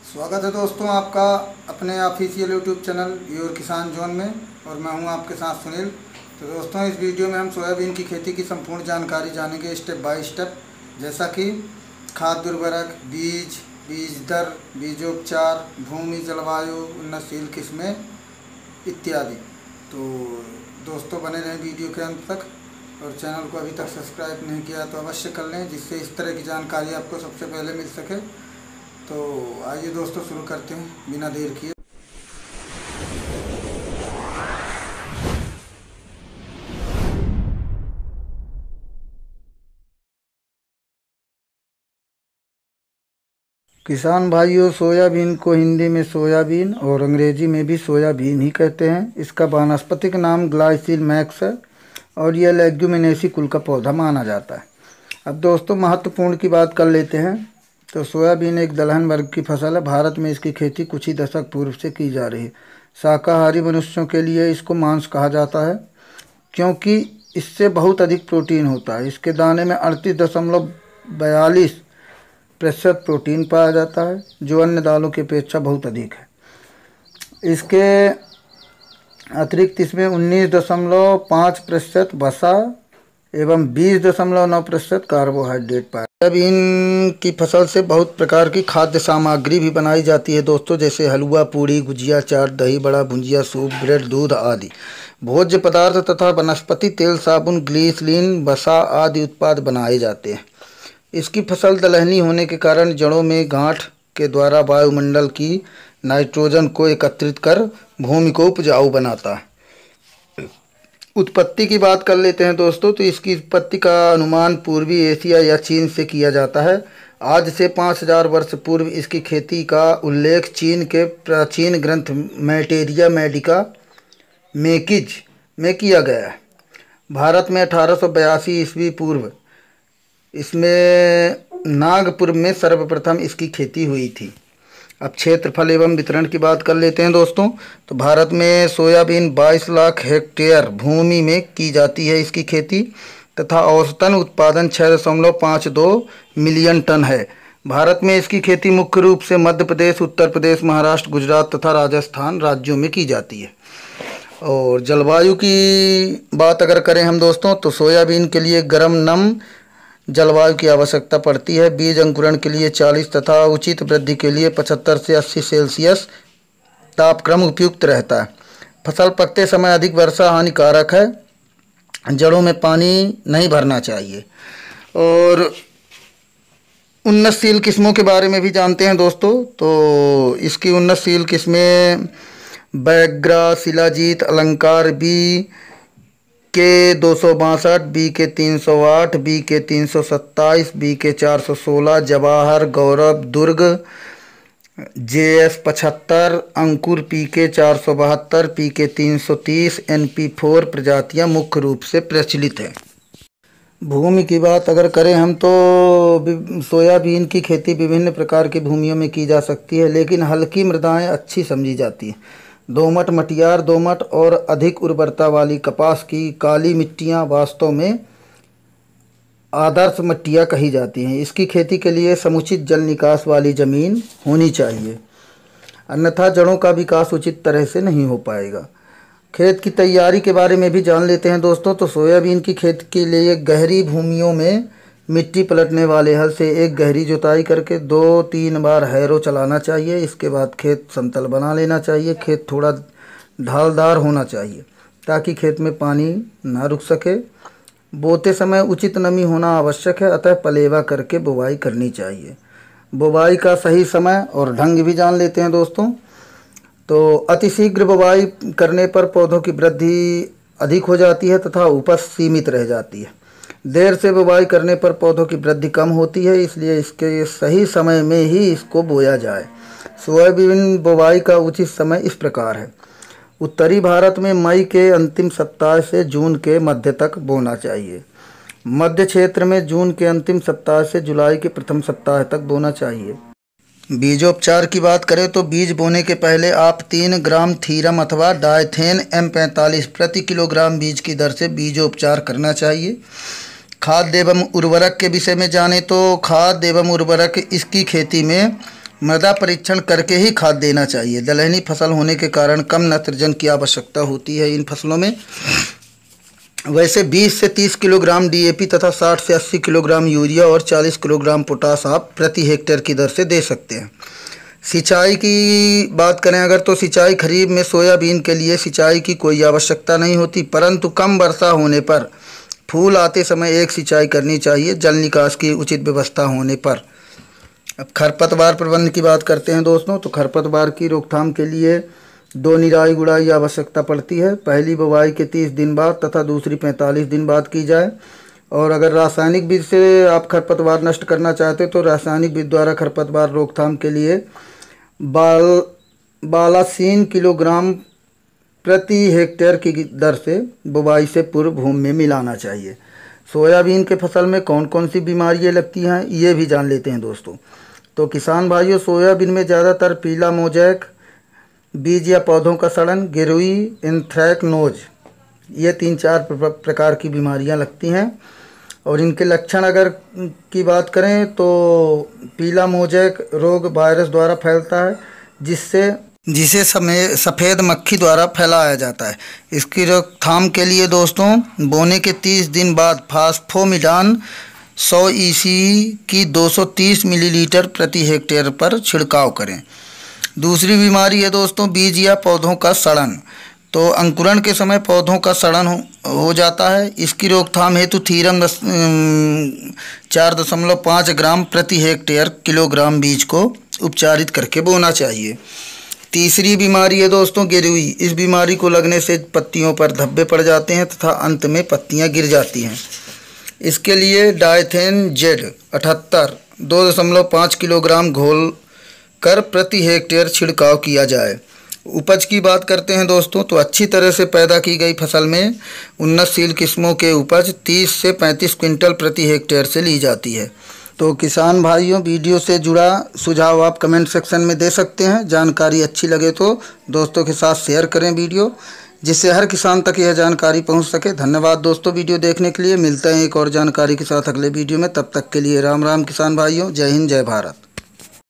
स्वागत है दोस्तों आपका अपने ऑफिशियल यूट्यूब चैनल योर किसान जोन में। और मैं हूं आपके साथ सुनील। तो दोस्तों इस वीडियो में हम सोयाबीन की खेती की संपूर्ण जानकारी जानेंगे स्टेप बाय स्टेप, जैसा कि खाद उर्वरक, बीज दर, बीजोपचार, भूमि, जलवायु, उन्नतशील किस्में इत्यादि। तो दोस्तों बने रहें वीडियो के अंत तक, और चैनल को अभी तक सब्सक्राइब नहीं किया तो अवश्य कर लें, जिससे इस तरह की जानकारी आपको सबसे पहले मिल सके। तो आइए दोस्तों शुरू करते हैं बिना देर किए। किसान भाइयों, सोयाबीन को हिंदी में सोयाबीन और अंग्रेजी में भी सोयाबीन ही कहते हैं। इसका वानस्पतिक नाम ग्लाइसिल मैक्स है और यह लेग्यूमिनेसी कुल का पौधा माना जाता है। अब दोस्तों महत्वपूर्ण की बात कर लेते हैं। तो सोयाबीन एक दलहन वर्ग की फसल है। भारत में इसकी खेती कुछ ही दशक पूर्व से की जा रही है। शाकाहारी मनुष्यों के लिए इसको मांस कहा जाता है, क्योंकि इससे बहुत अधिक प्रोटीन होता है। इसके दाने में 38.42% प्रोटीन पाया जाता है, जो अन्य दालों की अपेक्षा बहुत अधिक है। इसके अतिरिक्त इसमें 19.5% वसा एवं 20.9% कार्बोहाइड्रेट पाया। सोयाबीन की फसल से बहुत प्रकार की खाद्य सामग्री भी बनाई जाती है दोस्तों, जैसे हलवा, पूड़ी, गुजिया, चाट, दही बड़ा, भुंजिया, सूप, ब्रेड, दूध आदि। भोज्य पदार्थ तथा वनस्पति तेल, साबुन, ग्लिसरीन, वसा आदि उत्पाद बनाए जाते हैं। इसकी फसल दलहनी होने के कारण जड़ों में गांठ के द्वारा वायुमंडल की नाइट्रोजन को एकत्रित कर भूमि को उपजाऊ बनाता है। उत्पत्ति की बात कर लेते हैं दोस्तों। तो इसकी उत्पत्ति का अनुमान पूर्वी एशिया या चीन से किया जाता है। आज से 5000 वर्ष पूर्व इसकी खेती का उल्लेख चीन के प्राचीन ग्रंथ मैटेरिया मेडिका मेकिज में किया गया है। भारत में 1882 ईस्वी पूर्व इसमें नागपुर में सर्वप्रथम इसकी खेती हुई थी। अब क्षेत्रफल एवं वितरण की बात कर लेते हैं दोस्तों। तो भारत में सोयाबीन 22 लाख हेक्टेयर भूमि में की जाती है इसकी खेती, तथा औसतन उत्पादन 6.52 मिलियन टन है। भारत में इसकी खेती मुख्य रूप से मध्य प्रदेश, उत्तर प्रदेश, महाराष्ट्र, गुजरात तथा राजस्थान राज्यों में की जाती है। और जलवायु की बात अगर करें हम दोस्तों, तो सोयाबीन के लिए गर्म नम जलवायु की आवश्यकता पड़ती है। बीज अंकुरण के लिए 40 तथा उचित वृद्धि के लिए 75 से 80 सेल्सियस तापक्रम उपयुक्त रहता है। फसल पकते समय अधिक वर्षा हानिकारक है। जड़ों में पानी नहीं भरना चाहिए। और उन्नतशील किस्मों के बारे में भी जानते हैं दोस्तों। तो इसकी उन्नतशील किस्में बैग्रा, शिलाजीत, अलंकार, बी के 262, बी के 308, बी के 327, बी के 416, जवाहर, गौरव, दुर्ग, JS 75, अंकुर, पी के 472, पी के 330, NP4 प्रजातियां मुख्य रूप से प्रचलित हैं। भूमि की बात अगर करें हम, तो सोयाबीन की खेती विभिन्न प्रकार की भूमियों में की जा सकती है, लेकिन हल्की मृदाएं अच्छी समझी जाती हैं। दोमट, मटियार, दोमट और अधिक उर्वरता वाली कपास की काली मिट्टियां वास्तव में आदर्श मिट्टियां कही जाती हैं। इसकी खेती के लिए समुचित जल निकास वाली ज़मीन होनी चाहिए, अन्यथा जड़ों का विकास उचित तरह से नहीं हो पाएगा। खेत की तैयारी के बारे में भी जान लेते हैं दोस्तों। तो सोयाबीन की खेती के लिए गहरी भूमियों में मिट्टी पलटने वाले हल से एक गहरी जुताई करके 2-3 बार हैरो चलाना चाहिए। इसके बाद खेत समतल बना लेना चाहिए। खेत थोड़ा ढालदार होना चाहिए ताकि खेत में पानी ना रुक सके। बोते समय उचित नमी होना आवश्यक है, अतः पलेवा करके बुवाई करनी चाहिए। बुवाई का सही समय और ढंग भी जान लेते हैं दोस्तों। तो अतिशीघ्र बुवाई करने पर पौधों की वृद्धि अधिक हो जाती है तथा उपज सीमित रह जाती है। देर से बुवाई करने पर पौधों की वृद्धि कम होती है, इसलिए इसके सही समय में ही इसको बोया जाए। सोयाबीन बुवाई का उचित समय इस प्रकार है। उत्तरी भारत में मई के अंतिम सप्ताह से जून के मध्य तक बोना चाहिए। मध्य क्षेत्र में जून के अंतिम सप्ताह से जुलाई के प्रथम सप्ताह तक बोना चाहिए। बीजोपचार की बात करें तो बीज बोने के पहले आप 3 ग्राम थीरम अथवा डायथेन M45 प्रति किलोग्राम बीज की दर से बीजोपचार करना चाहिए। खाद एवं उर्वरक के विषय में जाने तो खाद एवं उर्वरक इसकी खेती में मृदा परीक्षण करके ही खाद देना चाहिए। दलहनी फसल होने के कारण कम नाइट्रोजन की आवश्यकता होती है इन फसलों में। वैसे 20 से 30 किलोग्राम डीएपी तथा 60 से 80 किलोग्राम यूरिया और 40 किलोग्राम पोटास आप प्रति हेक्टेयर की दर से दे सकते हैं। सिंचाई की बात करें अगर, तो सिंचाई खरीफ में सोयाबीन के लिए सिंचाई की कोई आवश्यकता नहीं होती, परंतु कम वर्षा होने पर फूल आते समय एक सिंचाई करनी चाहिए, जल निकास की उचित व्यवस्था होने पर। अब खरपतवार प्रबंधन की बात करते हैं दोस्तों, तो खरपतवार की रोकथाम के लिए 2 निराई गुड़ाई आवश्यकता पड़ती है। पहली बुवाई के 30 दिन बाद तथा दूसरी 45 दिन बाद की जाए। और अगर रासायनिक विधि से आप खरपतवार नष्ट करना चाहते हो तो रासायनिक विधि द्वारा खरपतवार रोकथाम के लिए बालासीन किलोग्राम प्रति हेक्टेयर की दर से बुवाई से पूर्व भूमि में मिलाना चाहिए। सोयाबीन के फसल में कौन कौन सी बीमारियां लगती हैं ये भी जान लेते हैं दोस्तों। तो किसान भाइयों, सोयाबीन में ज़्यादातर पीला मोजैक, बीज या पौधों का सड़न, गिरुई, एंथ्रैकनोज, ये 3-4 प्रकार की बीमारियां लगती हैं। और इनके लक्षण अगर की बात करें तो पीला मोजैक रोग वायरस द्वारा फैलता है, जिसे सफ़ेद मक्खी द्वारा फैलाया जाता है। इसकी रोकथाम के लिए दोस्तों बोने के 30 दिन बाद फास्फोमिडान 100 EC की 230 मिलीलीटर प्रति हेक्टेयर पर छिड़काव करें। दूसरी बीमारी है दोस्तों बीज या पौधों का सड़न। तो अंकुरण के समय पौधों का सड़न हो जाता है। इसकी रोकथाम हेतु थीरम 4.5 ग्राम प्रति हेक्टेयर किलोग्राम बीज को उपचारित करके बोना चाहिए। तीसरी बीमारी है दोस्तों गिरुई। इस बीमारी को लगने से पत्तियों पर धब्बे पड़ जाते हैं तथा अंत में पत्तियां गिर जाती हैं। इसके लिए डायथेन जेड 78 2.5 किलोग्राम घोल कर प्रति हेक्टेयर छिड़काव किया जाए। उपज की बात करते हैं दोस्तों, तो अच्छी तरह से पैदा की गई फसल में उन्नतशील किस्मों के उपज 30 से 35 क्विंटल प्रति हेक्टेयर से ली जाती है। तो किसान भाइयों, वीडियो से जुड़ा सुझाव आप कमेंट सेक्शन में दे सकते हैं। जानकारी अच्छी लगे तो दोस्तों के साथ शेयर करें वीडियो, जिससे हर किसान तक यह जानकारी पहुंच सके। धन्यवाद दोस्तों वीडियो देखने के लिए। मिलते हैं एक और जानकारी के साथ अगले वीडियो में। तब तक के लिए राम राम किसान भाइयों। जय हिंद, जय भारत।